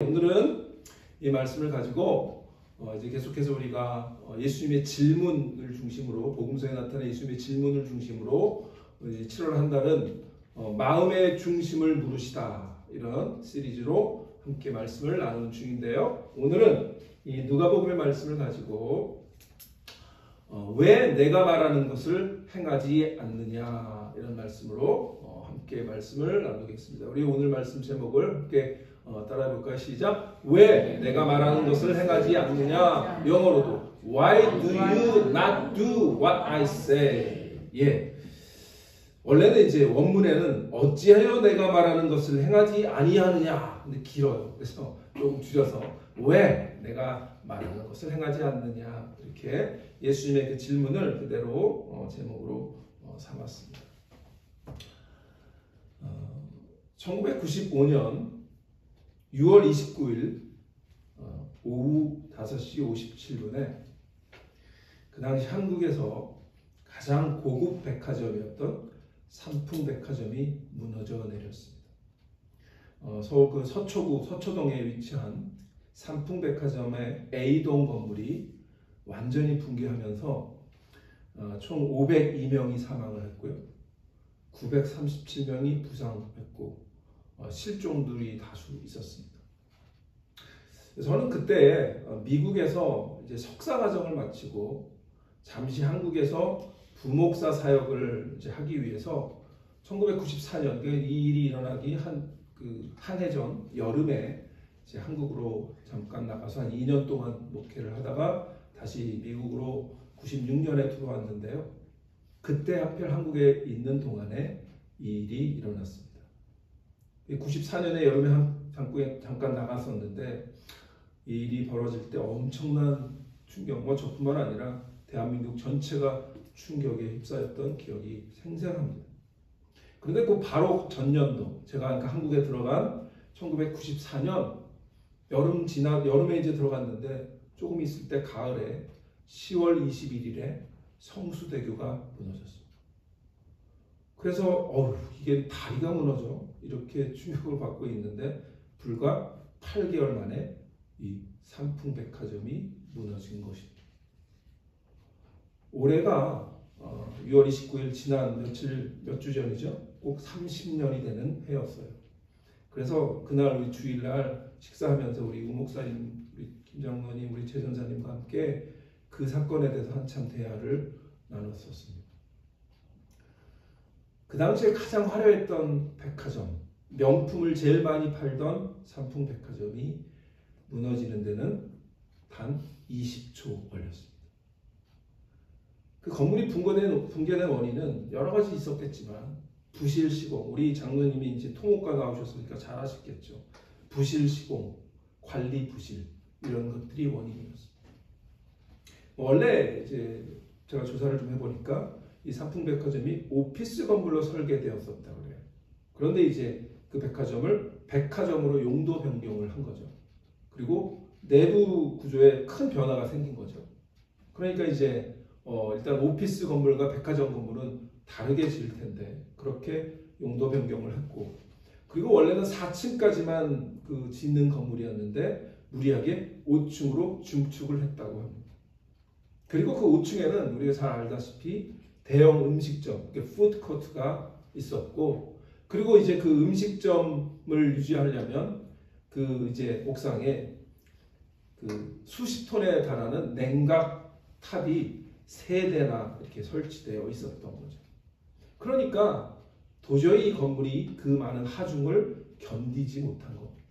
오늘은 이 말씀을 가지고 이제 계속해서 우리가 예수님의 질문을 중심으로, 복음서에 나타난 예수님의 질문을 중심으로 이제 7월 한 달은 마음의 중심을 물으시다, 이런 시리즈로 함께 말씀을 나누는 중인데요. 오늘은 이 누가복음의 말씀을 가지고 왜 내가 말하는 것을 행하지 않느냐, 이런 말씀으로 함께 말씀을 나누겠습니다. 우리 오늘 말씀 제목을 함께 따라해 볼까요? 시작. 왜 내가 말하는 것을 행하지 않느냐. 영어로도 Why do you not do what I say? 예. 원래는 이제 원문에는 어찌하여 내가 말하는 것을 행하지 아니하느냐. 근데 길어요. 그래서 조금 줄여서 왜 내가 말하는 것을 행하지 않느냐, 이렇게 예수님의 그 질문을 그대로 제목으로 삼았습니다. 1995년 6월 29일 오후 5시 57분에 그 당시 한국에서 가장 고급 백화점이었던 삼풍백화점이 무너져 내렸습니다. 서울 그 서초구 서초동에 위치한 삼풍백화점의 A동 건물이 완전히 붕괴하면서 총 502명이 사망을 했고요. 937명이 부상했고 실종들이 다수 있었습니다. 저는 그때 미국에서 이제 석사 과정을 마치고 잠시 한국에서 부목사 사역을 이제 하기 위해서 1994년 이 일이 일어나기 한 해 전 여름에 이제 한국으로 잠깐 나가서 한 2년 동안 목회를 하다가 다시 미국으로 96년에 들어왔는데요. 그때 하필 한국에 있는 동안에 이 일이 일어났습니다. 94년에 여름에 잠깐 나갔었는데 이 일이 벌어질 때 엄청난 충격, 저뿐만 아니라 대한민국 전체가 충격에 휩싸였던 기억이 생생합니다. 그런데 그 바로 전년도 제가 한국에 들어간 1994년 여름에 이제 들어갔는데 조금 있을 때 가을에 10월 21일에 성수대교가 무너졌습니다. 그래서 이게 다리가 무너져, 이렇게 충격을 받고 있는데 불과 8개월 만에 이 삼풍백화점이 무너진 것입니다. 올해가 6월 29일 지난 몇 주 전이죠. 꼭 30년이 되는 해였어요. 그래서 그날 우리 주일날 식사하면서 우리 우목사님, 우리 김장로님, 우리 최 전사님과 함께 그 사건에 대해서 한참 대화를 나눴었습니다. 그 당시에 가장 화려했던 백화점, 명품을 제일 많이 팔던 삼풍백화점이 무너지는 데는 단 20초 걸렸습니다. 그 건물이 붕괴된 원인은 여러 가지 있었겠지만 부실 시공, 우리 장로님이 이제 통옥과 나오셨으니까 잘 아시겠죠. 부실 시공, 관리 부실, 이런 것들이 원인이었습니다. 원래 이제 제가 조사를 좀 해보니까 이 삼풍백화점이 오피스 건물로 설계되었었다 그래요. 그런데 이제 그 백화점을 백화점으로 용도 변경을 한 거죠. 그리고 내부 구조에 큰 변화가 생긴 거죠. 그러니까 이제 일단 오피스 건물과 백화점 건물은 다르게 지을 텐데 그렇게 용도 변경을 했고, 그리고 원래는 4층까지만 짓는 건물이었는데 무리하게 5층으로 중축을 했다고 합니다. 그리고 그 5층에는 우리가 잘 알다시피 대형 음식점, 푸드코트가 있었고, 그리고 이제 그 음식점을 유지하려면 이제 옥상에 수십 톤에 달하는 냉각 탑이 3대나 이렇게 설치되어 있었던 거죠. 그러니까 도저히 이 건물이 그 많은 하중을 견디지 못한 겁니다.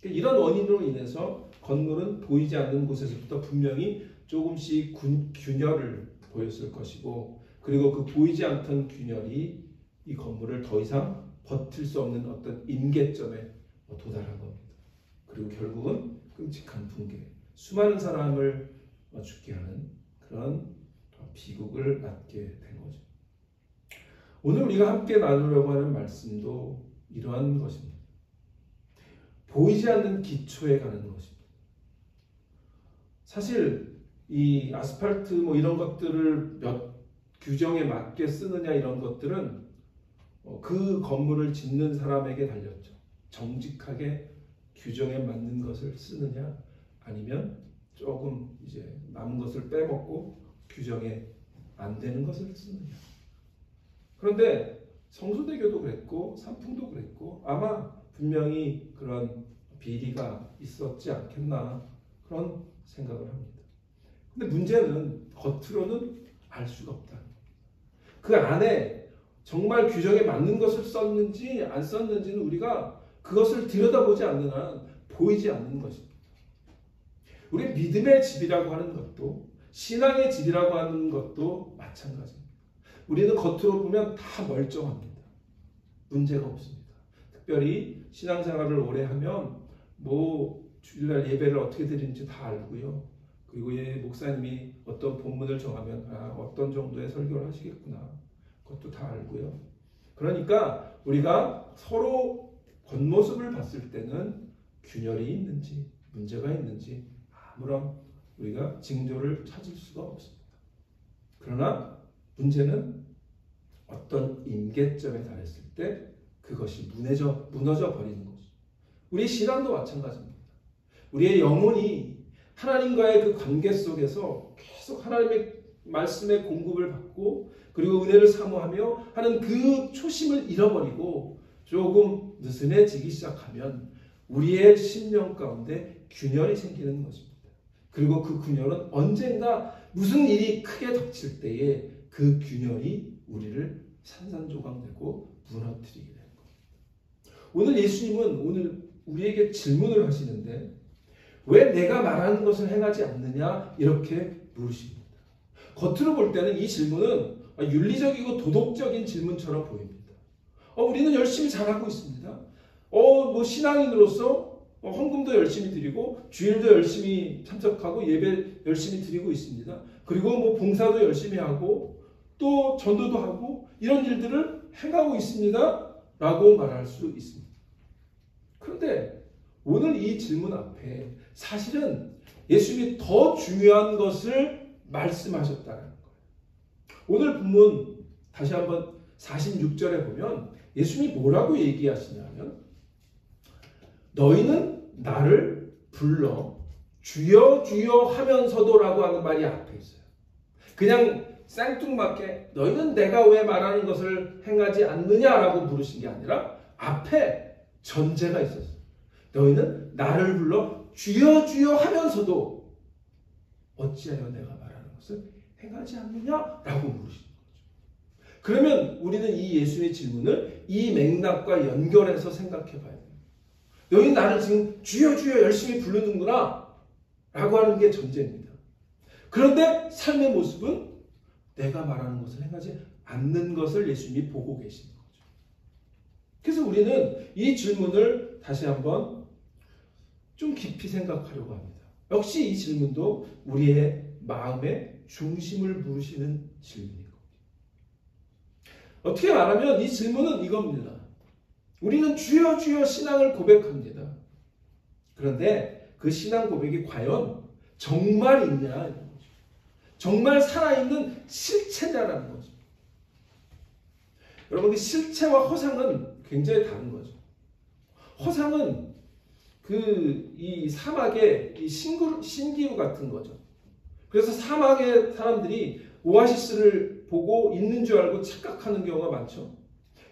이런 원인으로 인해서 건물은 보이지 않는 곳에서부터 분명히 조금씩 균열을 보였을 것이고, 그리고 그 보이지 않던 균열이 이 건물을 더 이상 버틸 수 없는 어떤 임계점에 도달한 겁니다. 그리고 결국은 끔찍한 붕괴, 수많은 사람을 죽게 하는 그런 비극을 맞게 된 거죠. 오늘 우리가 함께 나누려고 하는 말씀도 이러한 것입니다. 보이지 않는 기초에 가는 것입니다. 사실 이 아스팔트 이런 것들을 몇 규정에 맞게 쓰느냐, 이런 것들은 그 건물을 짓는 사람에게 달렸죠. 정직하게 규정에 맞는 것을 쓰느냐, 아니면 조금 이제 남은 것을 빼먹고 규정에 안 되는 것을 쓰느냐. 그런데 성소대교도 그랬고 삼풍도 그랬고 아마 분명히 그런 비리가 있었지 않겠나 그런 생각을 합니다. 근데 문제는 겉으로는 알 수가 없다. 그 안에 정말 규정에 맞는 것을 썼는지 안 썼는지는 우리가 그것을 들여다보지 않는 한 보이지 않는 것입니다. 우리 믿음의 집이라고 하는 것도 신앙의 집이라고 하는 것도 마찬가지입니다. 우리는 겉으로 보면 다 멀쩡합니다. 문제가 없습니다. 특별히 신앙생활을 오래 하면 뭐 주일날 예배를 어떻게 드리는지 다 알고요. 그리고 목사님이 어떤 본문을 정하면 어떤 정도의 설교를 하시겠구나. 그것도 다 알고요. 그러니까 우리가 서로 겉모습을 봤을 때는 균열이 있는지 문제가 있는지 아무런 우리가 징조를 찾을 수가 없습니다. 그러나 문제는 어떤 임계점에 달했을 때 그것이 무너져 버리는 거죠. 우리 신앙도 마찬가지입니다. 우리의 영혼이 하나님과의 그 관계 속에서 계속 하나님의 말씀의 공급을 받고 그리고 은혜를 사모하며 하는 그 초심을 잃어버리고 조금 느슨해지기 시작하면 우리의 심령 가운데 균열이 생기는 것입니다. 그리고 그 균열은 언젠가 무슨 일이 크게 닥칠 때에 그 균열이 우리를 산산조각내고 무너뜨리게 되는 겁니다. 오늘 예수님은 오늘 우리에게 질문을 하시는데 왜 내가 말하는 것을 행하지 않느냐 이렇게 물으십니다. 겉으로 볼 때는 이 질문은 윤리적이고 도덕적인 질문처럼 보입니다. 우리는 열심히 잘하고 있습니다. 뭐 신앙인으로서 헌금도 열심히 드리고 주일도 열심히 참석하고 예배 열심히 드리고 있습니다. 그리고 뭐 봉사도 열심히 하고 또 전도도 하고 이런 일들을 행하고 있습니다. 라고 말할 수 있습니다. 그런데 오늘 이 질문 앞에 사실은 예수님이 더 중요한 것을 말씀하셨다는 거예요. 오늘 본문 다시 한번 46절에 보면 예수님이 뭐라고 얘기하시냐면 너희는 나를 불러 주여 주여 하면서도 라고 하는 말이 앞에 있어요. 그냥 생뚱맞게 너희는 내가 왜 말하는 것을 행하지 않느냐라고 물으신 게 아니라 앞에 전제가 있었어요. 너희는 나를 불러 주여 주여 하면서도 어찌하여 내가 말하는 것을 행하지 않느냐라고 물으시는 거죠. 그러면 우리는 이 예수의 질문을 이 맥락과 연결해서 생각해 봐야 돼요. 너희 나를 지금 주여 주여 열심히 부르는구나 라고 하는 게 전제입니다. 그런데 삶의 모습은 내가 말하는 것을 행하지 않는 것을 예수님이 보고 계시는 거죠. 그래서 우리는 이 질문을 다시 한번 좀 깊이 생각하려고 합니다. 역시 이 질문도 우리의 마음의 중심을 물으시는 질문인 겁니다. 어떻게 말하면 이 질문은 이겁니다. 우리는 주여 주여 신앙을 고백합니다. 그런데 그 신앙 고백이 과연 정말 있냐? 정말 살아있는 실체냐라는 거죠. 여러분, 그 실체와 허상은 굉장히 다른 거죠. 허상은 이 사막의 이 신기루 같은 거죠. 그래서 사막의 사람들이 오아시스를 보고 있는 줄 알고 착각하는 경우가 많죠.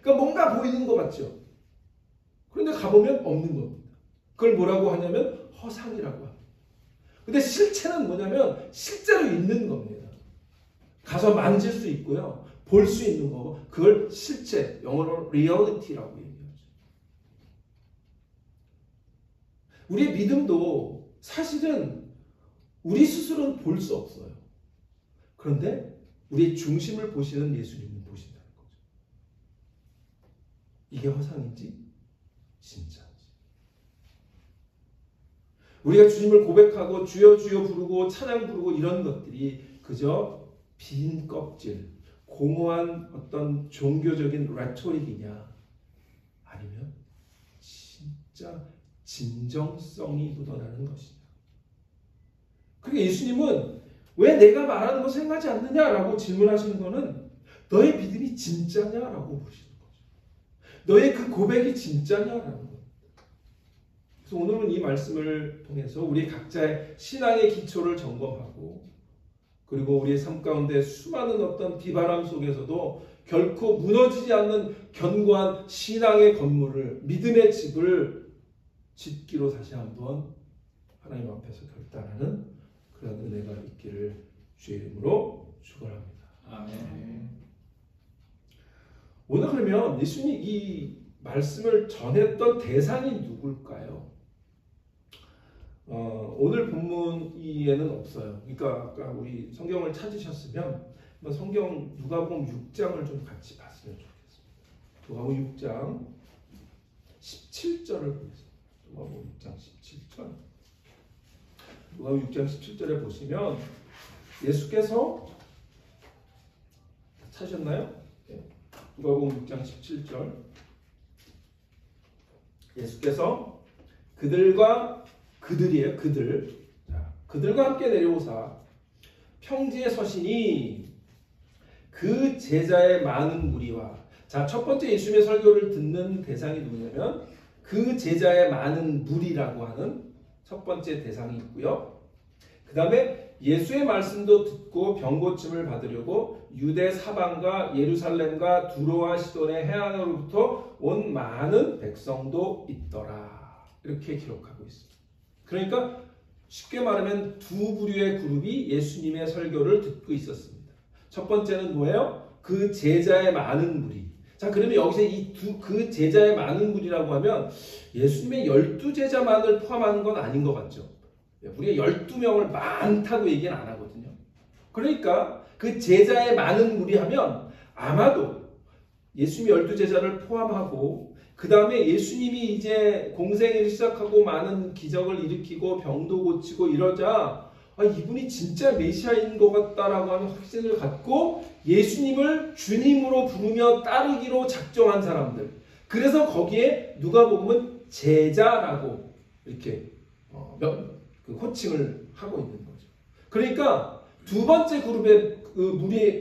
그러니까 뭔가 보이는 것 같죠. 그런데 가보면 없는 겁니다. 그걸 뭐라고 하냐면 허상이라고 합니다. 근데 실체는 뭐냐면 실제로 있는 겁니다. 가서 만질 수 있고요. 볼 수 있는 거고 그걸 실체, 영어로 리얼리티라고 얘기하죠. 우리의 믿음도 사실은 우리 스스로는 볼 수 없어요. 그런데 우리의 중심을 보시는 예수님은 보신다는 거죠. 이게 허상인지 진짜인지. 우리가 주님을 고백하고 주여 주여 부르고 찬양 부르고 이런 것들이 그저 빈 껍질, 공허한 어떤 종교적인 레토릭이냐 아니면 진짜 진정성이 묻어나는 것이냐. 그러니까 예수님은 왜 내가 말하는 것을 행하지 않느냐라고 질문하시는 것은 너의 믿음이 진짜냐라고 물으시는 거죠. 너의 그 고백이 진짜냐라는 거예요. 그래서 오늘은 이 말씀을 통해서 우리 각자의 신앙의 기초를 점검하고 그리고 우리의 삶 가운데 수많은 어떤 비바람 속에서도 결코 무너지지 않는 견고한 신앙의 건물을 믿음의 집을 짓기로 다시 한번 하나님 앞에서 결단하는 그런 은혜가 있기를 주의 이름으로 축원합니다. 아멘. 오늘 그러면 예수님이 이 말씀을 전했던 대상이 누굴까요? 오늘 본문에는 없어요. 그러니까 아까 우리 성경을 찾으셨으면 성경 누가복음 6장을 좀 같이 봤으면 좋겠습니다. 누가복음 6장 17절을 보겠습니다. 누가복음 6장 17절. 누가복음 6장 17절에 보시면 예수께서 찾으셨나요? 네. 누가복음 6장 17절. 예수께서 그들이에요. 그들과 함께 내려오사 평지에 서시니 그 제자의 많은 무리와 첫 번째 예수님의 설교를 듣는 대상이 누구냐면 그 제자의 많은 무리라고 하는 첫 번째 대상이 있고요. 그 다음에 예수의 말씀도 듣고 병 고침을 받으려고 유대 사방과 예루살렘과 두로와 시돈의 해안으로부터 온 많은 백성도 있더라. 이렇게 기록하고 있습니다. 그러니까 쉽게 말하면 두 부류의 그룹이 예수님의 설교를 듣고 있었습니다. 첫 번째는 뭐예요? 그 제자의 많은 무리. 자, 그러면 여기서 그 제자의 많은 무리라고 하면 예수님의 12제자만을 포함하는 건 아닌 것 같죠? 우리가 12명을 많다고 얘기는 안 하거든요. 그러니까 그 제자의 많은 무리 하면 아마도 예수님이 12제자를 포함하고 그 다음에 예수님이 이제 공생을 시작하고 많은 기적을 일으키고 병도 고치고 이러자 이분이 진짜 메시아인 것 같다라고 하는 확신을 갖고 예수님을 주님으로 부르며 따르기로 작정한 사람들. 그래서 거기에 누가복음은 제자라고 이렇게 호칭을 하고 있는 거죠. 그러니까 두 번째 그룹의 그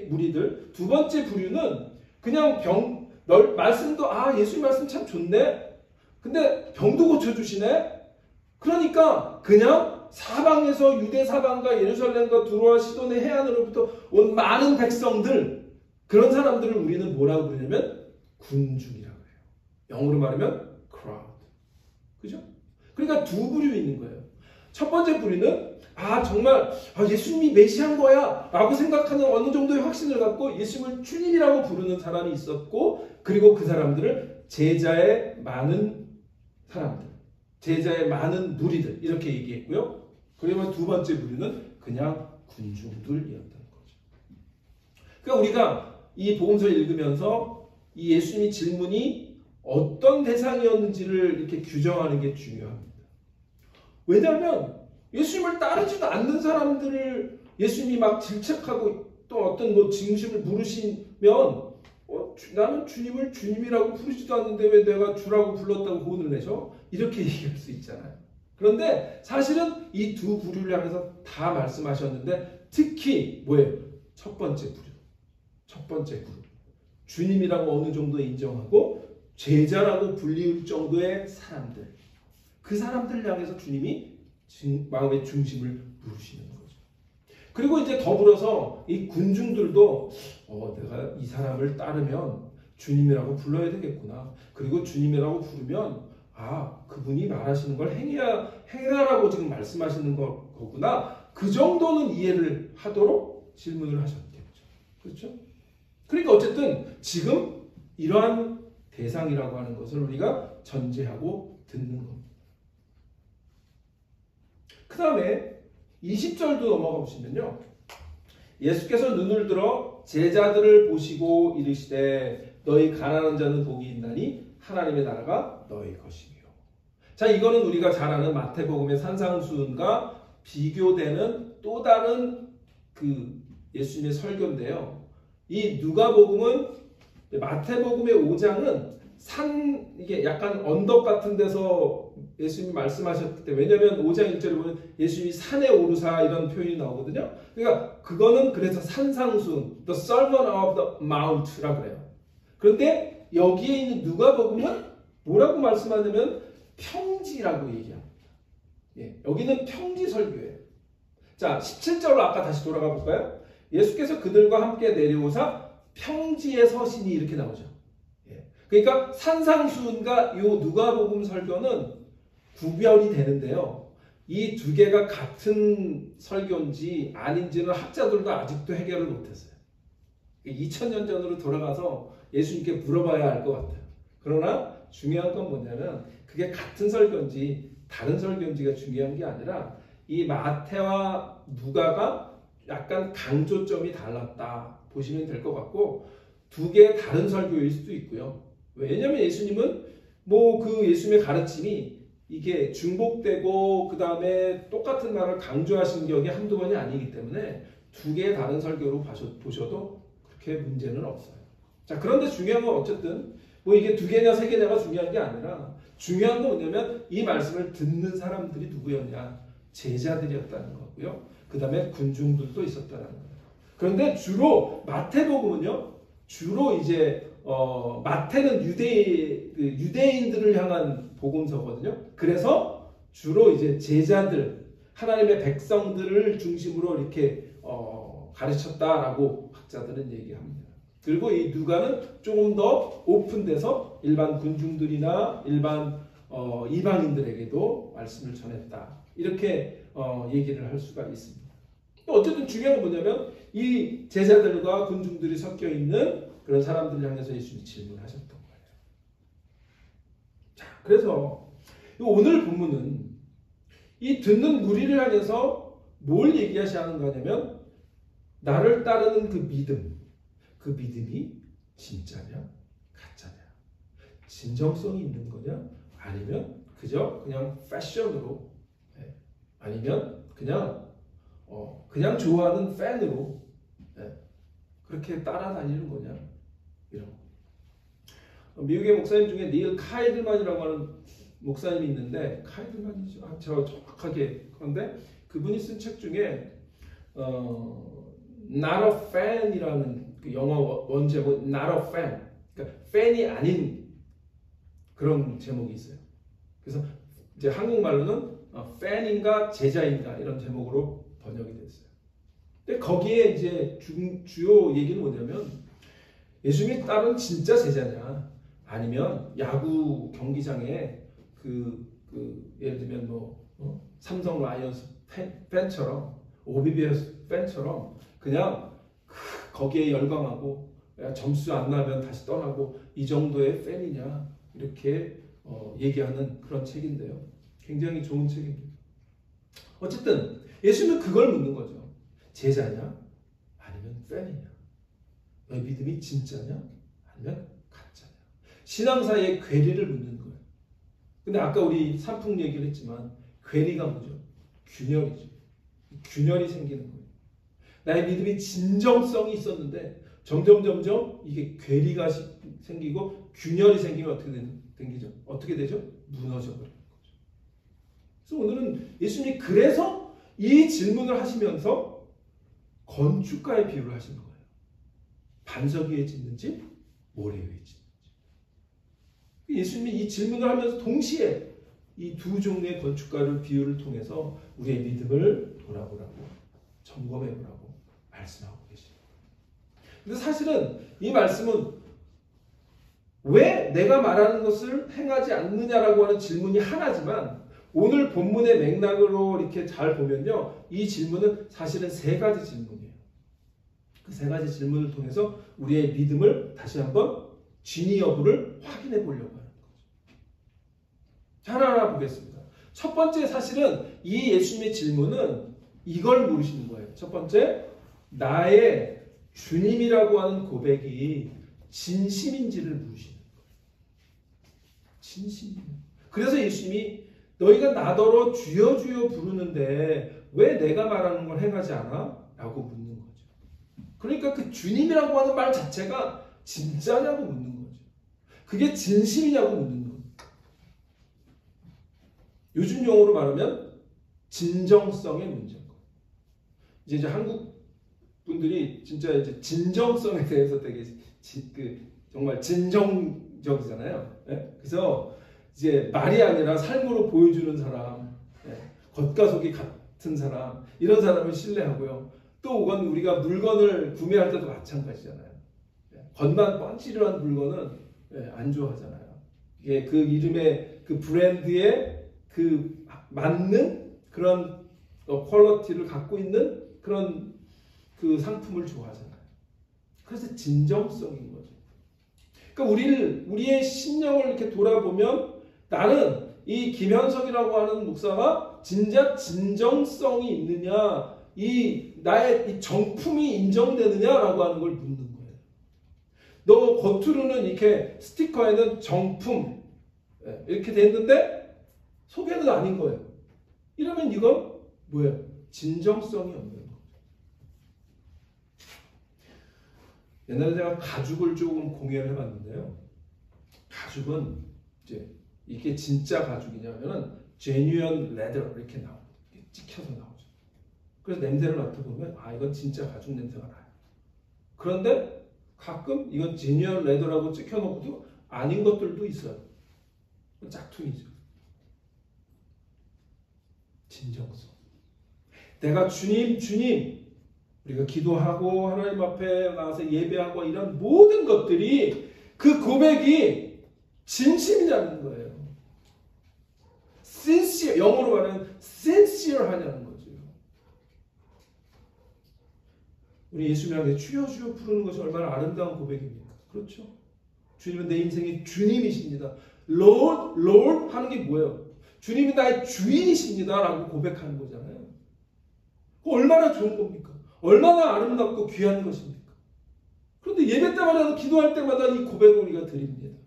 무리들, 두 번째 부류는 그냥 말씀도 예수님 말씀 참 좋네. 근데 병도 고쳐주시네. 그러니까 그냥 사방에서 유대 사방과 예루살렘과 두로와 시돈의 해안으로부터 온 많은 백성들, 그런 사람들을 우리는 뭐라고 부르냐면 군중이라고 해요. 영어로 말하면 crowd. 그죠? 그러니까 두 부류 있는 거예요. 첫 번째 부류는 정말 예수님이 메시아인 거야 라고 생각하는 어느 정도의 확신을 갖고 예수님을 주님이라고 부르는 사람이 있었고, 그리고 그 사람들을 제자의 많은 사람들, 제자의 많은 무리들 이렇게 얘기했고요. 그러면 두 번째 부류는 그냥 군중들이었던 거죠. 그러니까 우리가 이 복음서를 읽으면서 이 예수님의 질문이 어떤 대상이었는지를 이렇게 규정하는 게 중요합니다. 왜냐하면 예수님을 따르지도 않는 사람들을 예수님이 막 질책하고 또 어떤 진심을 물으시면 나는 주님을 주님이라고 부르지도 않는데 왜 내가 주라고 불렀다고 혼을 내죠? 이렇게 얘기할 수 있잖아요. 그런데 사실은 이 두 부류를 향해서 다 말씀하셨는데 특히 뭐예요? 첫 번째 부류. 첫 번째 그룹. 주님이라고 어느 정도 인정하고 제자라고 불리울 정도의 사람들. 그 사람들을 향해서 주님이 마음의 중심을 물으시는 거죠. 그리고 이제 더불어서 이 군중들도 내가 이 사람을 따르면 주님이라고 불러야 되겠구나. 그리고 주님이라고 부르면 그분이 말하시는 걸 행하라고 지금 말씀하시는 거구나. 그 정도는 이해를 하도록 질문을 하셨겠죠. 그렇죠? 그러니까 어쨌든 지금 이러한 대상이라고 하는 것을 우리가 전제하고 듣는 겁니다. 그 다음에 20절도 넘어가 보시면요. 예수께서 눈을 들어 제자들을 보시고 이르시되 너희 가난한 자는 복이 있나니 하나님의 나라가 너희 것이며. 자, 이거는 우리가 잘 아는 마태복음의 산상수훈과 비교되는 또 다른 그 예수님의 설교인데요. 이 누가복음은 마태복음의 5장은 이게 약간 언덕 같은 데서 예수님이 말씀하셨기 때문에, 왜냐하면 5장 1절에 보면 예수님이 산에 오르사 이런 표현이 나오거든요. 그러니까 그거는 그래서 산상수훈, the sermon of the mount라고 그래요. 그런데 여기에 있는 누가복음은 뭐라고 말씀하냐면 평지라고 얘기합니다. 예, 여기는 평지 설교예요. 자, 17절로 아까 다시 돌아가 볼까요? 예수께서 그들과 함께 내려오사 평지에 서시니 이렇게 나오죠. 예, 그러니까 산상수훈과 요 누가복음 설교는 구별이 되는데요. 이 두 개가 같은 설교인지 아닌지는 학자들도 아직도 해결을 못했어요. 2000년 전으로 돌아가서 예수님께 물어봐야 알 것 같아요. 그러나 중요한 건 뭐냐면 그게 같은 설교인지 다른 설교인지가 중요한 게 아니라 이 마태와 누가가 약간 강조점이 달랐다 보시면 될 것 같고 두 개의 다른 설교일 수도 있고요. 왜냐하면 예수님은 그 예수님의 가르침이 이게 중복되고 그 다음에 똑같은 말을 강조하신 적이 한두 번이 아니기 때문에 두 개의 다른 설교로 보셔도 그렇게 문제는 없어요. 자, 그런데 중요한 건 어쨌든 이게 두 개냐 세 개냐가 중요한 게 아니라 중요한 건 뭐냐면 이 말씀을 듣는 사람들이 누구였냐? 제자들이었다는 거고요. 그 다음에 군중들도 있었다는 거예요. 그런데 주로 마태복음은요. 주로 이제 마태는 유대인들을 향한 복음서거든요. 그래서 주로 이제 제자들, 하나님의 백성들을 중심으로 이렇게 가르쳤다라고 학자들은 얘기합니다. 그리고 이 누가는 조금 더 오픈돼서 일반 군중들이나 일반 이방인들에게도 말씀을 전했다. 이렇게 얘기를 할 수가 있습니다. 어쨌든 중요한 건 뭐냐면 이 제자들과 군중들이 섞여 있는 그런 사람들을 향해서 예수님이 질문하셨던 거예요. 자, 그래서 오늘 본문은 이 듣는 무리를 향해서 뭘 얘기하시는 거냐면 나를 따르는 그 믿음이 진짜냐 가짜냐, 진정성이 있는 거냐 아니면 그냥 패션으로, 아니면 그냥 좋아하는 팬으로 그렇게 따라다니는 거냐, 이런 거. 미국의 목사님 중에 닐 카이들만이라고 하는 목사님이 있는데, 카이들만이죠. 저 정확하게. 그런데 그분이 쓴 책 중에 Not a Fan이라는 그 영어 원제목 Not a Fan, 그러니까 팬이 아닌 그런 제목이 있어요. 그래서 이제 한국말로는 팬인가 제자인가 이런 제목으로 번역이 됐어요. 근데 거기에 이제 주요 얘기는 뭐냐면 예수님이 따른 진짜 제자냐, 아니면 야구 경기장에 예를 들면 삼성 라이온스 팬처럼, 오비베어스 팬처럼 그냥 거기에 열광하고 점수 안 나면 다시 떠나고 이 정도의 팬이냐, 이렇게 얘기하는 그런 책인데요. 굉장히 좋은 책입니다. 어쨌든 예수님은 그걸 묻는 거죠. 제자냐 아니면 팬이냐, 너의 믿음이 진짜냐 아니면 가짜냐. 신앙사의 괴리를 묻는 거예요. 근데 아까 우리 산풍 얘기를 했지만 괴리가 뭐죠? 균열이죠. 균열이 생기는 거예요. 나의 믿음이 진정성이 있었는데 점점 이게 괴리가 생기고 균열이 생기면 어떻게 되죠? 무너져 버리는 거죠. 그래서 오늘은 예수님이 그래서 이 질문을 하시면서 건축가의 비유를 하신 거예요. 반석 위에 짓는 집, 모래 위에 짓는 집. 예수님이 이 질문을 하면서 동시에 이 두 종류의 건축가를 비유를 통해서 우리의 믿음을 돌아보라고, 점검해보라고 말씀하고 계십니다. 근데 사실은 이 말씀은 왜 내가 말하는 것을 행하지 않느냐라고 하는 질문이 하나지만, 오늘 본문의 맥락으로 이렇게 잘 보면요, 이 질문은 사실은 세 가지 질문이에요. 그 세 가지 질문을 통해서 우리의 믿음을 다시 한번 진위 여부를 확인해 보려고 하는 거죠. 자, 하나하나 보겠습니다. 첫 번째, 사실은 이 예수님의 질문은 이걸 물으시는 거예요. 첫 번째, 나의 주님이라고 하는 고백이 진심인지를 물으시는 거예요. 진심이에요. 그래서 예수님이 너희가 나더러 주여 주여 부르는데 왜 내가 말하는 걸 행하지 않아? 라고 묻는 거죠. 그러니까 그 주님이라고 하는 말 자체가 진짜냐고 묻는 거죠. 그게 진심이냐고 묻는 거예요. 요즘 용어로 말하면 진정성의 문제인 거예요. 이제 한국 분들이 진짜 이제 진정성에 대해서 되게 정말 진정적이잖아요. 네? 그래서 이제 말이 아니라 삶으로 보여주는 사람, 겉과 속이 같은 사람, 이런 사람을 신뢰하고요. 또 이건 우리가 물건을 구매할 때도 마찬가지잖아요. 겉만 뻔치르한 물건은 안 좋아하잖아요. 이게 그 이름의 그 브랜드에 그 맞는 그런 퀄리티를 갖고 있는 그런 그 상품을 좋아하잖아요. 그래서 진정성인 거죠. 그러니까 우리의 심령을 이렇게 돌아보면 나는 이 김현석이라고 하는 목사가 진짜 진정성이 있느냐, 나의 이 정품이 인정되느냐라고 하는 걸 묻는 거예요. 너 겉으로는 이렇게 스티커에는 정품 이렇게 돼 있는데 속에는 아닌 거예요. 이러면 이건 뭐예요? 진정성이 없는 거예요. 옛날에 제가 가죽을 조금 공유를 해봤는데요. 가죽은 이제 이게 진짜 가죽이냐면은 genuine leather 이렇게 나오고 찍혀서 나오죠. 그래서 냄새를 맡아보면 이건 진짜 가죽 냄새가 나요. 그런데 가끔 이건 genuine leather라고 찍혀놓고도 아닌 것들도 있어요. 짝퉁이죠. 진정성. 내가 주님 우리가 기도하고 하나님 앞에 나가서 예배하고 이런 모든 것들이 그 고백이 진심이라는 거예요. sincere, 영어로 말하면 sincere 하냐는 거죠. 우리 예수님한테 주여 주여 부르는 것이 얼마나 아름다운 고백입니까? 그렇죠? 주님은 내 인생의 주님이십니다. Lord, Lord 하는 게 뭐예요? 주님이 나의 주인이십니다 라고 고백하는 거잖아요. 얼마나 좋은 겁니까? 얼마나 아름답고 귀한 것입니까? 그런데 예배 때마다 기도할 때마다 이 고백을 우리가 드립니다.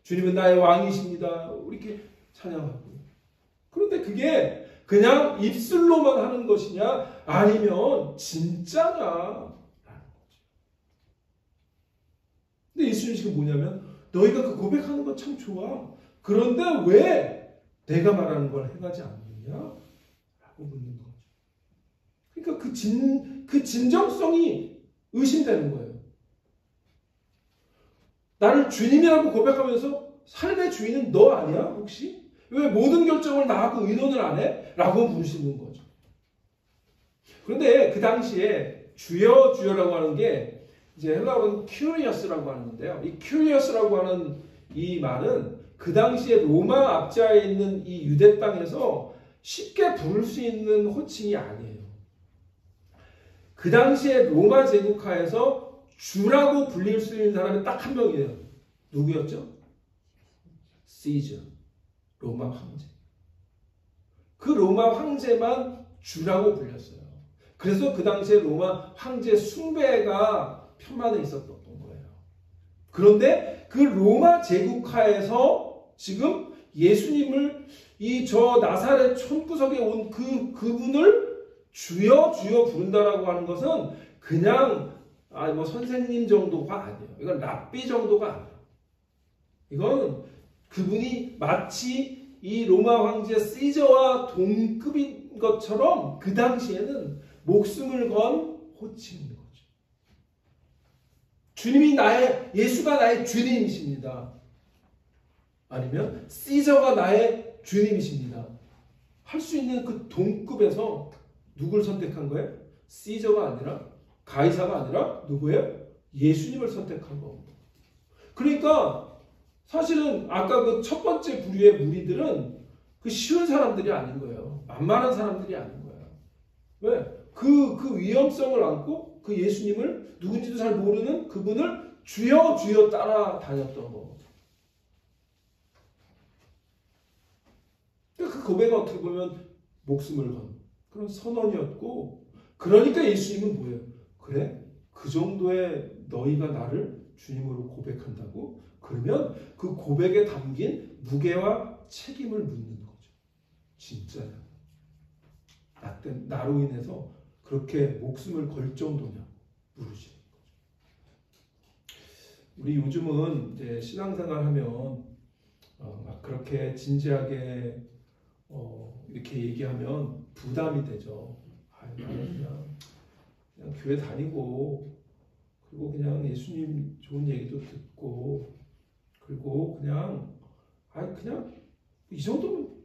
주님은 나의 왕이십니다. 이렇게 찬양하고요. 그런데 그게 그냥 입술로만 하는 것이냐 아니면 진짜냐 라는 거죠. 근데 예수님 지금 뭐냐면 너희가 그 고백하는 건 참 좋아. 그런데 왜 내가 말하는 걸 행하지 않느냐? 라고 묻는 거죠. 그러니까 그 진정성이 의심되는 거예요. 나를 주님이라고 고백하면서 삶의 주인은 너 아니야? 혹시? 왜 모든 결정을 나하고 의논을 안 해? 라고 물으시는 거죠. 그런데 그 당시에 주여 주여라고 하는 게 이제 헬라어로는 curious라고 하는데요. 이 curious라고 하는 이 말은 그 당시에 로마 압자에 있는 이 유대 땅에서 쉽게 부를 수 있는 호칭이 아니에요. 그 당시에 로마 제국하에서 주라고 불릴 수 있는 사람이 딱 한 명이에요. 누구였죠? 시저, 로마 황제. 그 로마 황제만 주라고 불렸어요. 그래서 그 당시에 로마 황제 숭배가 편만에 있었던 거예요. 그런데 그 로마 제국하에서 지금 예수님을 저 나사렛 촌구석에 온 그분을 주여 주여 부른다라고 하는 것은 그냥 뭐 선생님 정도가 아니에요. 이건 랍비 정도가 아니에요. 이건 그분이 마치 이 로마 황제 시저와 동급인 것처럼 그 당시에는 목숨을 건 호칭인 거죠. 예수가 나의 주님이십니다. 아니면 시저가 나의 주님이십니다. 할 수 있는 그 동급에서 누굴 선택한 거예요? 시저가 아니라 가이사가 아니라 누구예요? 예수님을 선택한 겁니다. 그러니까 사실은 아까 그 첫 번째 부류의 무리들은 그 쉬운 사람들이 아닌 거예요. 만만한 사람들이 아닌 거예요. 왜? 그 위험성을 안고 그 예수님을 누군지도 잘 모르는 그분을 주여 주여 따라다녔던 겁니다. 그 고백은 어떻게 보면 목숨을 건 그런 선언이었고, 그러니까 예수님은 뭐예요? 그래? 그 정도의 너희가 나를 주님으로 고백한다고? 그러면 그 고백에 담긴 무게와 책임을 묻는 거죠. 진짜야? 나로 인해서 그렇게 목숨을 걸 정도냐? 물으시는 거죠. 우리 요즘은 이제 신앙생활 하면 막 그렇게 진지하게 이렇게 얘기하면 부담이 되죠. 나는 그냥 교회 다니고, 그리고 그냥 예수님 좋은 얘기도 듣고, 그리고 그냥 이 정도면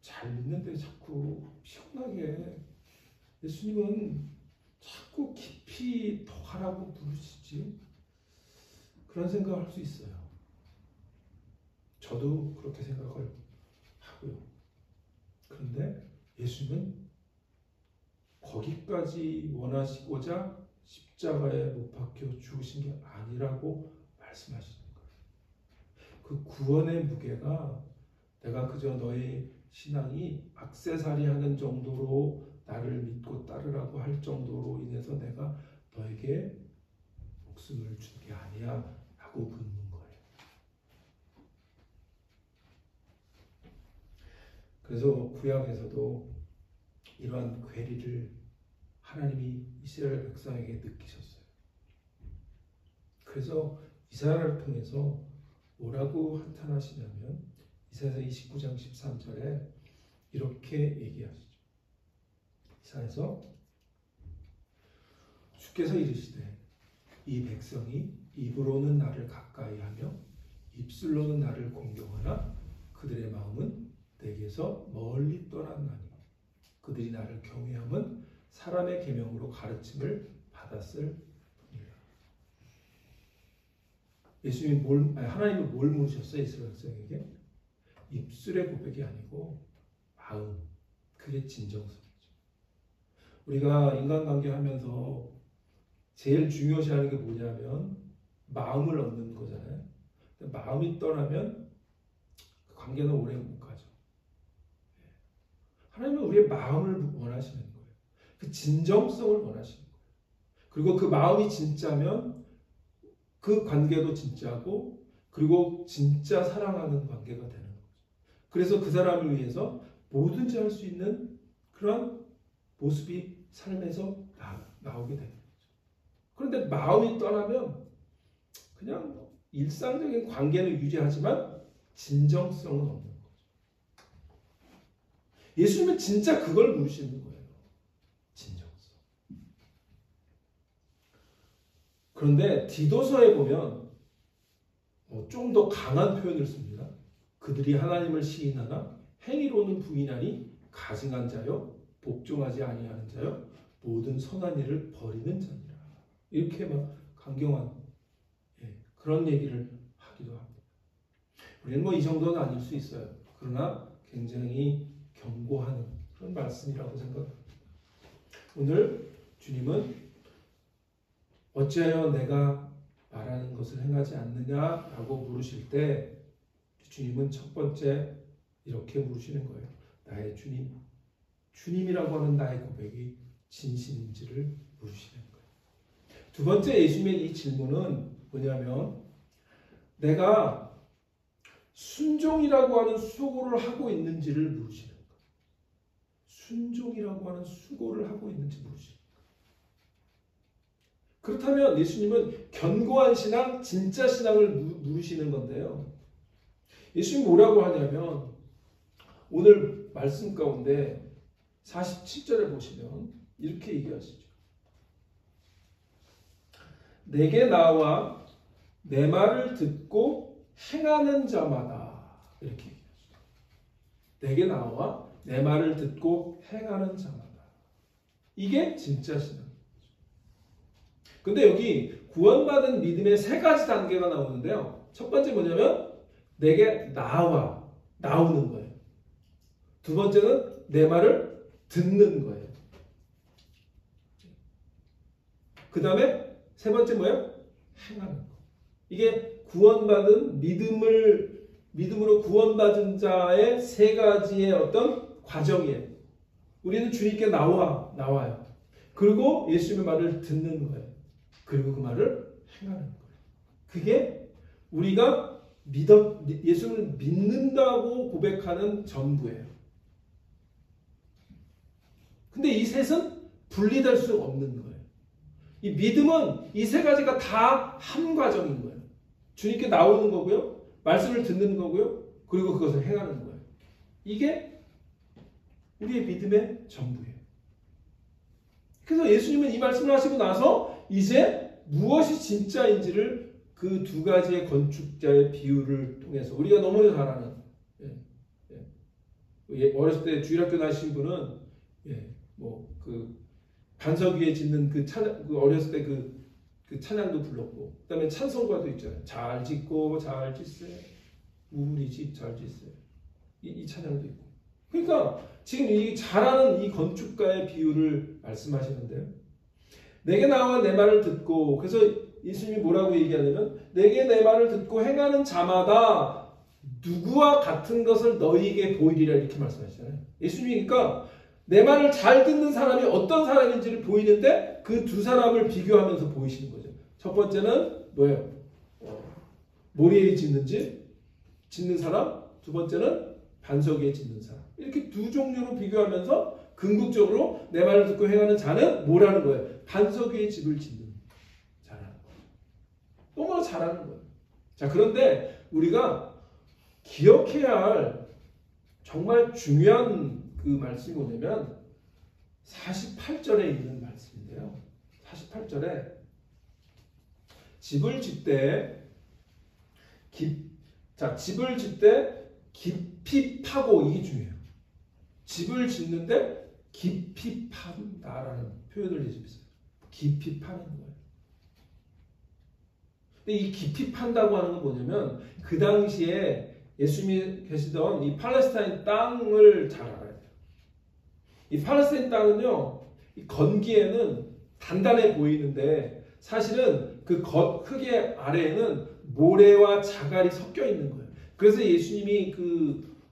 잘 믿는데 자꾸 피곤하게 예수님은 자꾸 깊이 더 하라고 부르시지? 그런 생각을 할 수 있어요. 저도 그렇게 생각을 하고요. 그런데 예수님은 거기까지 원하시고자 십자가에 못 박혀 죽으신 게 아니라고 말씀하시는 거예요. 그 구원의 무게가 내가 그저 너의 신앙이 액세서리하는 정도로 나를 믿고 따르라고 할 정도로 인해서 내가 너에게 목숨을 준 게 아니야 라고 묻는 거예요. 그래서 구약에서도 이러한 괴리를 하나님이 이스라엘 백성에게 느끼셨어요. 그래서 이사야를 통해서 뭐라고 한탄하시냐면 이사야 29장 13절에 이렇게 얘기하시죠. 이사야에서 주께서 이르시되 이 백성이 입으로는 나를 가까이하며 입술로는 나를 공경하나 그들의 마음은 내게서 멀리 떠났나니 그들이 나를 경외함은 사람의 계명으로 가르침을 받았을 뿐이라. 하나님이 뭘 물으셨어요? 이스라엘 백성에게? 입술의 고백이 아니고 마음, 그게 진정성이죠. 우리가 인간관계 하면서 제일 중요시하는 게 뭐냐면 마음을 얻는 거잖아요. 마음이 떠나면 그 관계는 오래 못 가죠. 하나님은 우리의 마음을 원하시는 거예요. 그 진정성을 원하시는 거예요. 그리고 그 마음이 진짜면 그 관계도 진짜고 그리고 진짜 사랑하는 관계가 되는 거죠. 그래서 그 사람을 위해서 뭐든지 할 수 있는 그런 모습이 삶에서 나오게 되는 거죠. 그런데 마음이 떠나면 그냥 일상적인 관계는 유지하지만 진정성은 없는 거죠. 예수님은 진짜 그걸 물으시는 거예요. 진정성. 그런데 디도서에 보면 좀 더 강한 표현을 씁니다. 그들이 하나님을 시인하나 행위로는 부인하니 가증한 자여 복종하지 아니하는 자여 모든 선한 일을 버리는 자니라. 이렇게 막 강경한 그런 얘기를 하기도 합니다. 우리는 이 정도는 아닐 수 있어요. 그러나 굉장히 경고하는 그런 말씀이라고 생각합니다. 오늘 주님은 어찌하여 내가 말하는 것을 행하지 않느냐라고 물으실 때 주님은 첫 번째 이렇게 물으시는 거예요. 나의 주님, 주님이라고 하는 나의 고백이 진실인지를 물으시는 거예요. 두 번째 예수님의 이 질문은 뭐냐면 내가 순종이라고 하는 수고를 하고 있는지를 물으시는 거예요. 순종이라고 하는 수고를 하고 있는지 물으시는 거예요. 그렇다면 예수님은 견고한 신앙, 진짜 신앙을 물으시는 건데요. 예수님이 뭐라고 하냐면 오늘 말씀 가운데 47절에 보시면 이렇게 얘기하시죠. 내게 나와 내 말을 듣고 행하는 자마다 이렇게 얘기하시죠. 내게 나와 내 말을 듣고 행하는 자마다. 이게 진짜 신앙입니다. 근데 여기 구원받은 믿음의 세 가지 단계가 나오는데요. 첫 번째 뭐냐면 내게 나오는 거예요. 두 번째는 내 말을 듣는 거예요. 그 다음에 세 번째 뭐예요? 행하는 거. 이게 구원받은 믿음으로 구원받은 자의 세 가지의 어떤 과정이에요. 우리는 주님께 나와요. 그리고 예수님의 말을 듣는 거예요. 그리고 그 말을 행하는 거예요. 그게 우리가 예수를 믿는다고 고백하는 전부예요. 근데 이 셋은 분리될 수 없는 거예요. 이 믿음은 이 세 가지가 다 한 과정인 거예요. 주님께 나오는 거고요. 말씀을 듣는 거고요. 그리고 그것을 행하는 거예요. 이게 우리의 믿음의 전부예요. 그래서 예수님은 이 말씀을 하시고 나서 이제 무엇이 진짜인지를 그 두 가지의 건축자의 비유를 통해서 우리가 너무나 잘 아는 어렸을 때 주일학교 나신 분은 뭐 그 반석 위에 짓는 그 찬양, 그 어렸을 때 그 찬양도 불렀고, 그다음에 찬송가도 있잖아요. 잘 짓고 잘 짓세 우리 집 잘 짓세, 이 찬양도 있고. 그러니까 지금 이 잘하는 이 건축가의 비유를 말씀하시는데요. 내게 나와 내 말을 듣고, 그래서 예수님이 뭐라고 얘기하냐면 내게 내 말을 듣고 행하는 자마다 누구와 같은 것을 너희에게 보이리라, 이렇게 말씀하시잖아요. 예수님이 그러니까 내 말을 잘 듣는 사람이 어떤 사람인지를 보이는데 그 두 사람을 비교하면서 보이시는 거죠. 첫 번째는 뭐예요? 모래에 짓는 사람, 두 번째는 반석 위에 짓는 사람. 이렇게 두 종류로 비교하면서 궁극적으로 내 말을 듣고 행하는 자는 뭐라는 거예요? 반석 위에 집을 짓는 자라는 거예요. 너무나 잘하는 거예요. 자, 그런데 우리가 기억해야 할 정말 중요한 그 말씀이 뭐냐면 48절에 있는 말씀인데요. 48절에 집을 짓되 집을 짓되 깊이 파고, 이게 중요해요. 집을 짓는데 깊이 판다라는 표현을 해주셨어요. 깊이 파는 거예요. 근데 이 깊이 판다고 하는 건 뭐냐면 그 당시에 예수님이 계시던 이 팔레스타인 땅을 잘 알아야 돼요. 이 팔레스타인 땅은요, 이 건기에는 단단해 보이는데 사실은 그 흙의 아래에는 모래와 자갈이 섞여 있는 거예요. 그래서 예수님이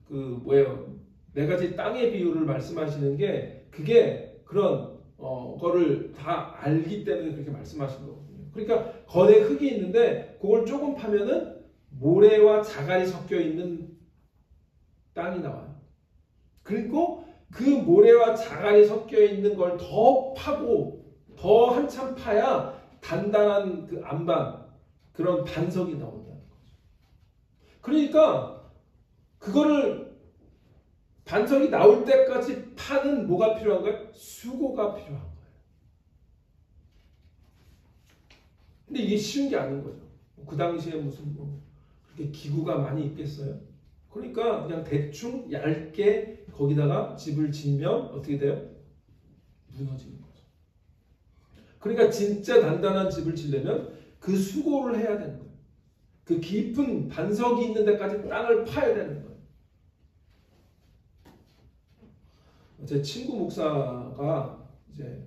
뭐예요? 네 가지 땅의 비유를 말씀하시는 게 그게 그런 거를 다 알기 때문에 그렇게 말씀하신 거거든요. 그러니까 거대 흙이 있는데 그걸 조금 파면은 모래와 자갈이 섞여 있는 땅이 나와요. 그리고 그 모래와 자갈이 섞여 있는 걸 더 파고 더 한참 파야 단단한 그 안반, 그런 반석이 나온다는 거죠. 그러니까 그거를 반석이 나올 때까지 파는 뭐가 필요한 거예요? 수고가 필요한 거예요. 근데 이게 쉬운 게 아닌 거죠. 그 당시에 무슨 그렇게 기구가 많이 있겠어요? 그러니까 그냥 대충 얇게 거기다가 집을 짓면 어떻게 돼요? 무너지는 거죠. 그러니까 진짜 단단한 집을 짓려면 그 수고를 해야 되는 거예요. 그 깊은 반석이 있는 데까지 땅을 파야 되는 거예요. 제 친구 목사가 이제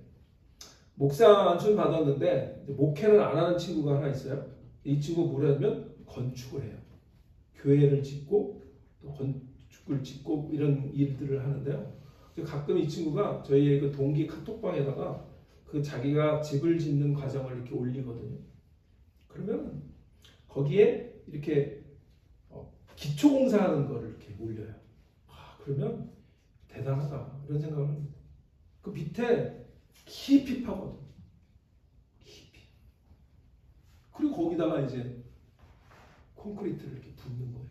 목사 안수를 받았는데 목회를 안 하는 친구가 하나 있어요. 이 친구가 뭐냐면 건축을 해요. 교회를 짓고 또 건축을 짓고 이런 일들을 하는데요. 가끔 이 친구가 저희의 그 동기 카톡방에다가 그 자기가 집을 짓는 과정을 이렇게 올리거든요. 그러면 거기에 이렇게 기초공사하는 거를 이렇게 올려요. 그러면 대단하다 이런 생각을 합니다. 그 밑에 깊이 파거든요. 깊이. 그리고 거기다가 이제 콘크리트를 이렇게 붓는 거예요.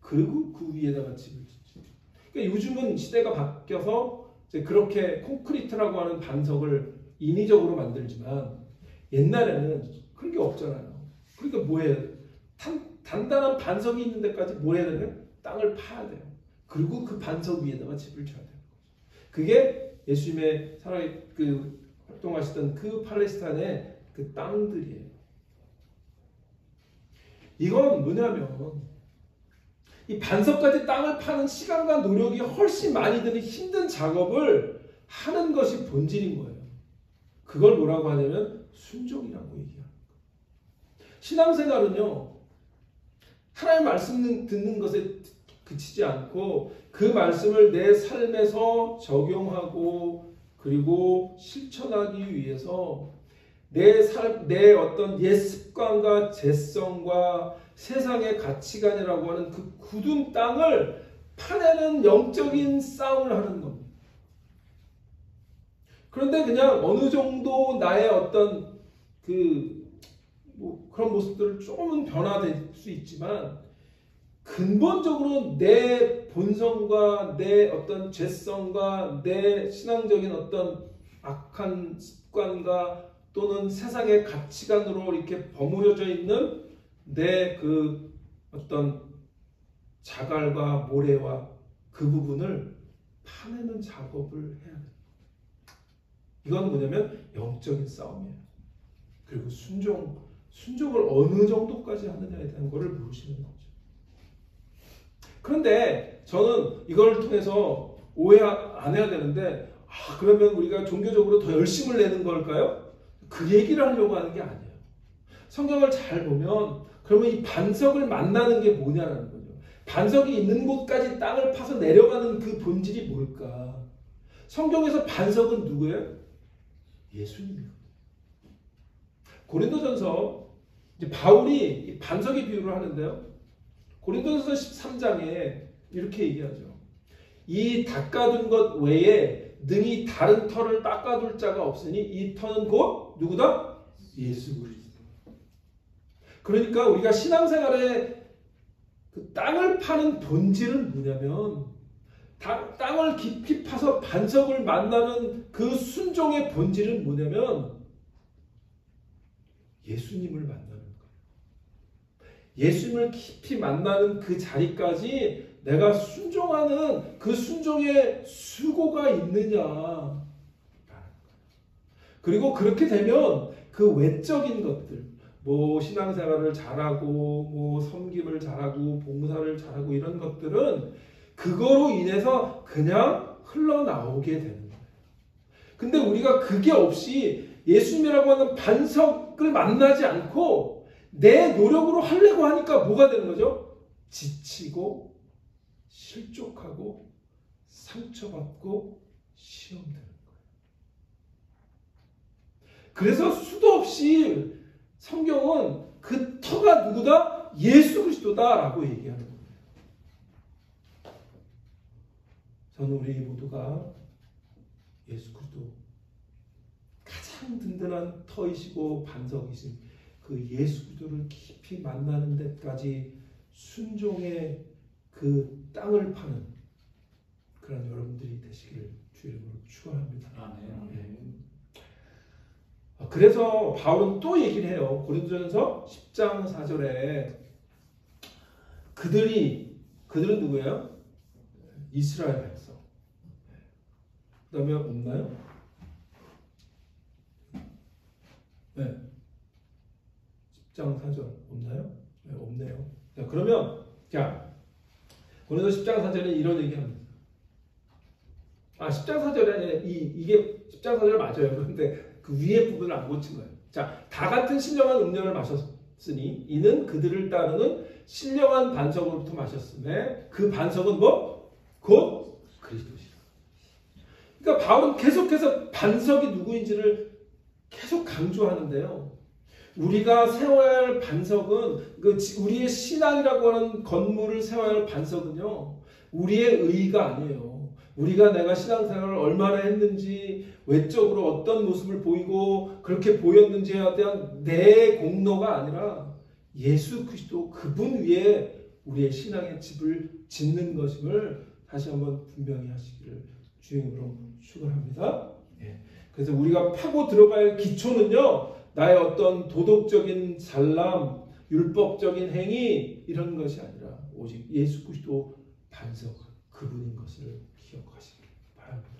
그리고 그 위에다가 집을 짓죠. 그러니까 요즘은 시대가 바뀌어서 이제 그렇게 콘크리트라고 하는 반석을 인위적으로 만들지만 옛날에는 그런 게 없잖아요. 그러니까 뭐 해야 돼요? 단단한 반석이 있는 데까지 뭐 해야 되나요? 땅을 파야 돼요. 그리고 그 반석 위에다가 집을 쳐야 돼요. 그게 예수님의 살아있 활동하시던 그 팔레스타인의 그 땅들이에요. 이건 뭐냐면 이 반석까지 땅을 파는 시간과 노력이 훨씬 많이 드는 힘든 작업을 하는 것이 본질인 거예요. 그걸 뭐라고 하냐면 순종이라고 얘기합니다. 신앙생활은요, 하나님의 말씀 듣는 것에 그치지 않고 그 말씀을 내 삶에서 적용하고 그리고 실천하기 위해서 내 어떤 옛 습관과 죄성과 세상의 가치관이라고 하는 그 굳은 땅을 파내는 영적인 싸움을 하는 겁니다. 그런데 그냥 어느 정도 나의 어떤 그런 모습들을 조금은 변화될 수 있지만 근본적으로 내 본성과 내 어떤 죄성과 내 신앙적인 어떤 악한 습관과 또는 세상의 가치관으로 이렇게 버무려져 있는 내 그 어떤 자갈과 모래와 그 부분을 파내는 작업을 해야 돼요. 이건 뭐냐면 영적인 싸움이에요. 그리고 순종을 어느 정도까지 하느냐에 대한 것을 물으시는 거죠. 그런데 저는 이걸 통해서 오해 안 해야 되는데, 그러면 우리가 종교적으로 더 열심을 내는 걸까요? 그 얘기를 하려고 하는 게 아니에요. 성경을 잘 보면 그러면 이 반석을 만나는 게 뭐냐라는 거죠. 반석이 있는 곳까지 땅을 파서 내려가는 그 본질이 뭘까? 성경에서 반석은 누구예요? 예수님이에요. 고린도전서 이제 바울이 반석의 비유를 하는데요. 고린도전서 13장에 이렇게 얘기하죠. 이 닦아둔 것 외에 능히 다른 터를 닦아둘 자가 없으니 이 터는 곧 누구다? 예수 그리스도. 그러니까 우리가 신앙생활에 그 땅을 파는 본질은 뭐냐면 땅을 깊이 파서 반석을 만나는 그 순종의 본질은 뭐냐면 예수님을 만나는 거예요. 예수님을 깊이 만나는 그 자리까지 내가 순종하는 그 순종의 수고가 있느냐. 그리고 그렇게 되면 그 외적인 것들, 뭐 신앙생활을 잘하고 뭐 섬김을 잘하고 봉사를 잘하고 이런 것들은 그거로 인해서 그냥 흘러나오게 되는 거예요. 근데 우리가 그게 없이 예수님이라고 하는 반석을 만나지 않고 내 노력으로 하려고 하니까 뭐가 되는 거죠? 지치고 실족하고 상처받고 시험되는 거예요. 그래서 수도 없이 성경은 그 터가 누구다? 예수 그리스도다라고 얘기하는 거예요. 저는 우리 모두가 예수 그리스도 가장 든든한 터이시고 반석이신 그 예수 그리스도를 깊이 만나는 데까지 순종의 그 땅을 파는 그런 여러분들이 되시기를 주의 이름으로 축원합니다. 그래서 바울은 또 얘기를 해요. 고린도전서 10장 4절에 그들은 누구예요? 이스라엘 백성. 그 다음에 없나요? 네. 10장 4절 없나요? 네, 없네요. 자, 그러면 고린도 10장 4절에 이런 얘기합니다. 10장 4절에 이게 10장 4절 맞아요. 그런데 그 위에 부분을 안 고친 거예요. 자, 다 같은 신령한 음료를 마셨으니 이는 그들을 따르는 신령한 반석으로부터 마셨음에 그 반석은 뭐? 곧 그리스도시라. 그러니까 바울은 계속해서 반석이 누구인지를 계속 강조하는데요. 우리가 세워야 할 반석은 우리의 신앙이라고 하는 건물을 세워야 할 반석은요. 우리의 의의가 아니에요. 우리가 내가 신앙생활을 얼마나 했는지 외적으로 어떤 모습을 보이고 그렇게 보였는지에 대한 내 공로가 아니라 예수 그리스도 그분 위에 우리의 신앙의 집을 짓는 것임을 다시 한번 분명히 하시기를 주님으로 축원합니다. 그래서 우리가 파고 들어갈 기초는요. 나의 어떤 도덕적인 잘남, 율법적인 행위 이런 것이 아니라 오직 예수 그리스도 반석 그분인 것을 기억하시길 바랍니다.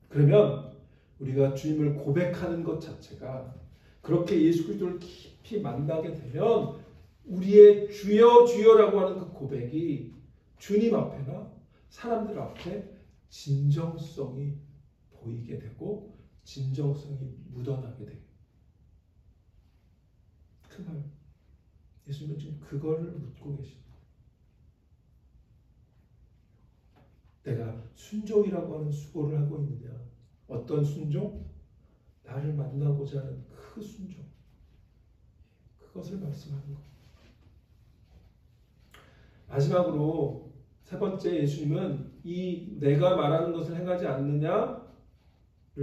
그러면 우리가 주님을 고백하는 것 자체가 그렇게 예수 그리스도를 깊이 만나게 되면 우리의 주여 주여라고 하는 그 고백이 주님 앞에나 사람들 앞에 진정성이 보이게 되고 진정성이 묻어나게 돼요. 그 말 예수님은 지금 그거를 묻고 계십니다. 내가 순종이라고 하는 수고를 하고 있느냐? 어떤 순종? 나를 만나고자 하는 그 순종. 그것을 말씀하는 거예요. 마지막으로 세 번째 예수님은 이 내가 말하는 것을 행하지 않느냐를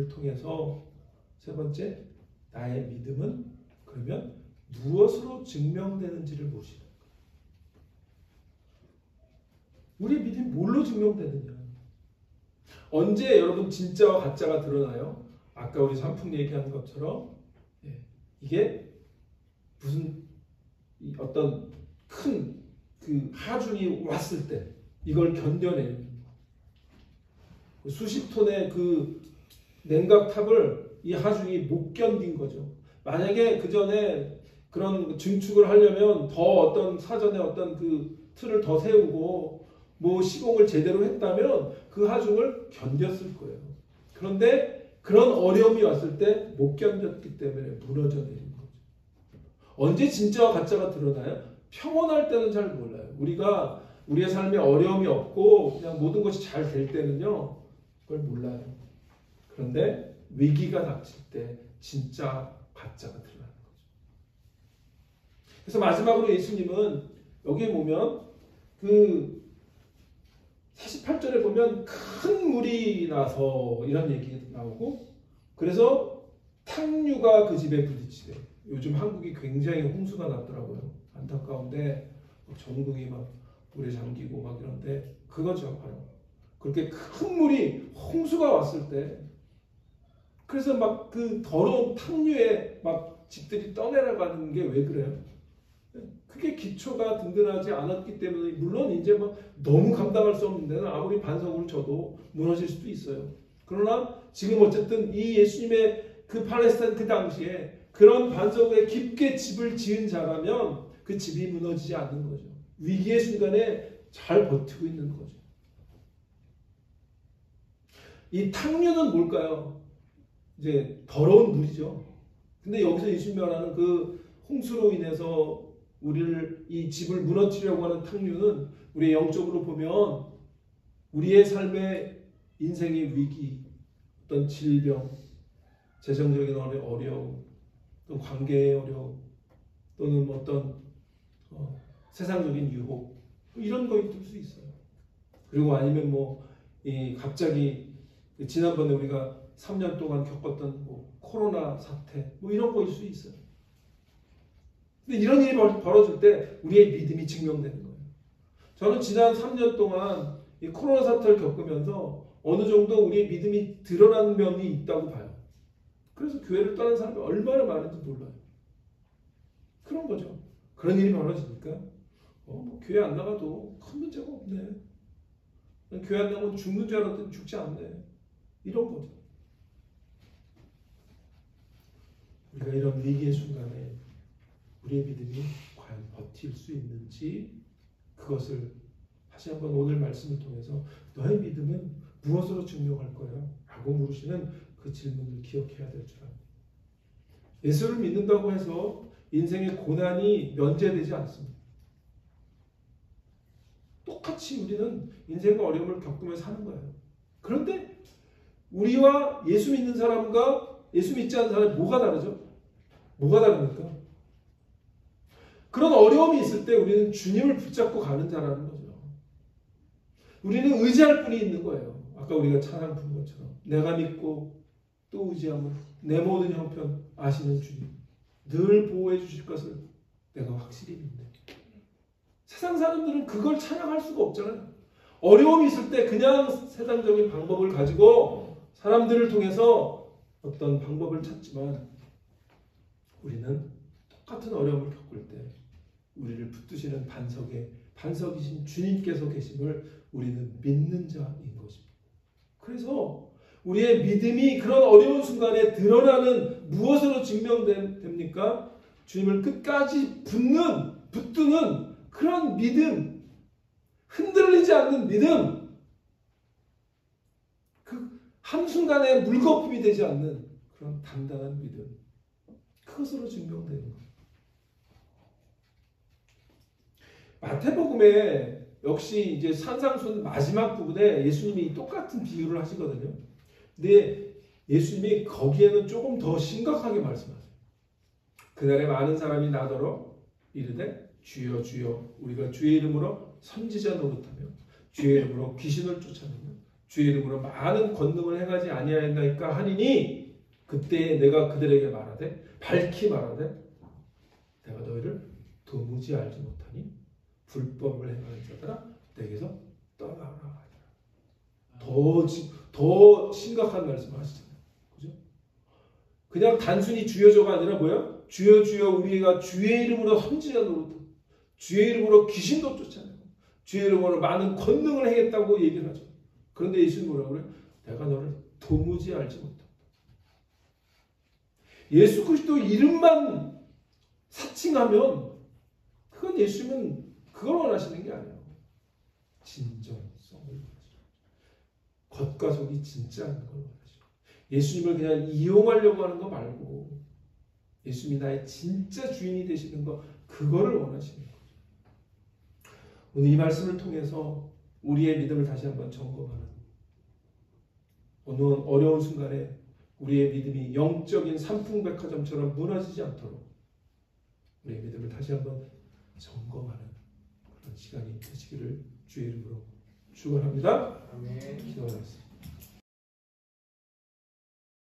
통해서 세 번째 나의 믿음은 그러면 무엇으로 증명되는지를 보시는 거예요. 우리의 믿음이 뭘로 증명되느냐? 언제 여러분 진짜와 가짜가 드러나요? 아까 우리 삼풍 얘기한 것처럼 이게 무슨 어떤 큰 그 하중이 왔을 때 이걸 견뎌내는 수십 톤의 그 냉각탑을 이 하중이 못 견딘 거죠. 만약에 그 전에 그런 증축을 하려면 더 어떤 사전에 어떤 그 틀을 더 세우고 뭐 시공을 제대로 했다면 그 하중을 견뎠을 거예요. 그런데 그런 어려움이 왔을 때 못 견뎠기 때문에 무너져 내린 거죠. 언제 진짜와 가짜가 드러나요? 평온할 때는 잘 몰라요. 우리가 우리의 삶에 어려움이 없고 그냥 모든 것이 잘 될 때는요, 그걸 몰라요. 그런데 위기가 닥칠 때 진짜 가짜가 드러나는 거죠. 그래서 마지막으로 예수님은 여기에 보면 그 48절에 보면 큰 물이 나서 이런 얘기 나오고, 그래서 탕류가 그 집에 부딪히대. 요즘 한국이 굉장히 홍수가 났더라고요. 안타까운데 전국이 막 물에 잠기고 막 이런데 그거죠. 바로 그렇게 큰 물이 홍수가 왔을 때, 그래서 막 그 더러운 탕류에 막 집들이 떠내려가는 게 왜 그래요? 그게 기초가 든든하지 않았기 때문에. 물론 이제 막 너무 감당할 수 없는 데는 아무리 반석으로 쳐도 무너질 수도 있어요. 그러나 지금 어쨌든 이 예수님의 그 팔레스타인 그 당시에 그런 반석에 깊게 집을 지은 자라면 그 집이 무너지지 않는 거죠. 위기의 순간에 잘 버티고 있는 거죠. 이 탕류는 뭘까요? 이제 더러운 물이죠. 근데 여기서 예수님이 말하는 그 홍수로 인해서 우리를 이 집을 무너뜨리려고 하는 탕류는 우리의 영적으로 보면 우리의 삶의 인생의 위기, 어떤 질병, 재정적인 어려움, 또 관계의 어려움, 또는 어떤 세상적인 유혹, 이런 거일 수 있어요. 그리고 아니면 갑자기 지난번에 우리가 3년 동안 겪었던 코로나 사태, 이런 거일 수 있어요. 근데 이런 일이 벌어질 때 우리의 믿음이 증명되는 거예요. 저는 지난 3년 동안 이 코로나 사태를 겪으면서 어느 정도 우리의 믿음이 드러나는 면이 있다고 봐요. 그래서 교회를 떠난 사람이 얼마나 많은지 몰라요. 그런 거죠. 그런 일이 벌어지니까 교회 안 나가도 큰 문제가 없네. 교회 안 나가면 죽는 줄 알았더니 죽지 않네. 이런 거죠. 우리가 이런 위기의 순간에 우리의 믿음이 과연 버틸 수 있는지, 그것을 다시 한번 오늘 말씀을 통해서 너의 믿음은 무엇으로 증명할 거야? 라고 물으시는 그 질문을 기억해야 될 줄 압니다. 예수를 믿는다고 해서 인생의 고난이 면제되지 않습니다. 똑같이 우리는 인생의 어려움을 겪으며 사는 거예요. 그런데 우리와 예수 믿는 사람과 예수 믿지 않는 사람이 뭐가 다르죠? 뭐가 다릅니까? 그런 어려움이 있을 때 우리는 주님을 붙잡고 가는 자라는 거죠. 우리는 의지할 분이 있는 거예요. 아까 우리가 찬양 부른 것처럼 내가 믿고 또 의지함은 내 모든 형편 아시는 주님, 늘 보호해 주실 것을 내가 확실히 믿네. 세상 사람들은 그걸 찬양할 수가 없잖아요. 어려움이 있을 때 그냥 세상적인 방법을 가지고 사람들을 통해서 어떤 방법을 찾지만, 우리는 똑같은 어려움을 겪을 때 우리를 붙드시는 반석이신 주님께서 계심을 우리는 믿는 자인 것입니다. 그래서 우리의 믿음이 그런 어려운 순간에 드러나는, 무엇으로 증명됩니까? 주님을 끝까지 붙드는 그런 믿음, 흔들리지 않는 믿음, 그 한순간에 물거품이 되지 않는 그런 단단한 믿음, 그것으로 증명되는 거예요. 마태복음에 역시 이제 산상수훈 마지막 부분에 예수님이 똑같은 비유를 하시거든요. 근데 예수님이 거기에는 조금 더 심각하게 말씀하세요. 그날에 많은 사람이 나더러 이르되 주여 주여 우리가 주의 이름으로 선지자 노릇하며 주의 이름으로 귀신을 쫓아내며 주의 이름으로 많은 권능을 행하지 아니하였나이까 하니니, 그때 내가 그들에게 말하되 밝히 말하되 내가 너희를 도무지 알지 못하니 불법을 행하는 자들아 내게서 떠나라. 더 심각한 말씀을 하시잖아요. 그죠? 그냥 단순히 주여저가 아니라 뭐야? 주여 주여 우리가 주의 이름으로 선지자 노릇하고 주의 이름으로 귀신도 쫓아내고 주의 이름으로 많은 권능을 행했다고 얘기를 하죠. 그런데 예수님 뭐라고 그래요? 내가 너를 도무지 알지 못한다. 예수 그리스도 이름만 사칭하면 그건 예수님은 그걸 원하시는 게 아니에요. 진정성을 원하시죠. 겉과 속이 진짜 않는 걸 원하시죠. 예수님을 그냥 이용하려고 하는 거 말고 예수님이 나의 진짜 주인이 되시는 거, 그거를 원하시는 거죠. 오늘 이 말씀을 통해서 우리의 믿음을 다시 한번 점검하는, 오늘 어려운 순간에 우리의 믿음이 영적인 삼풍백화점처럼 무너지지 않도록 우리의 믿음을 다시 한번 점검하는 그런 시간이 되시기를 주의 이름으로 축원합니다. 아멘. 기도하겠습니다.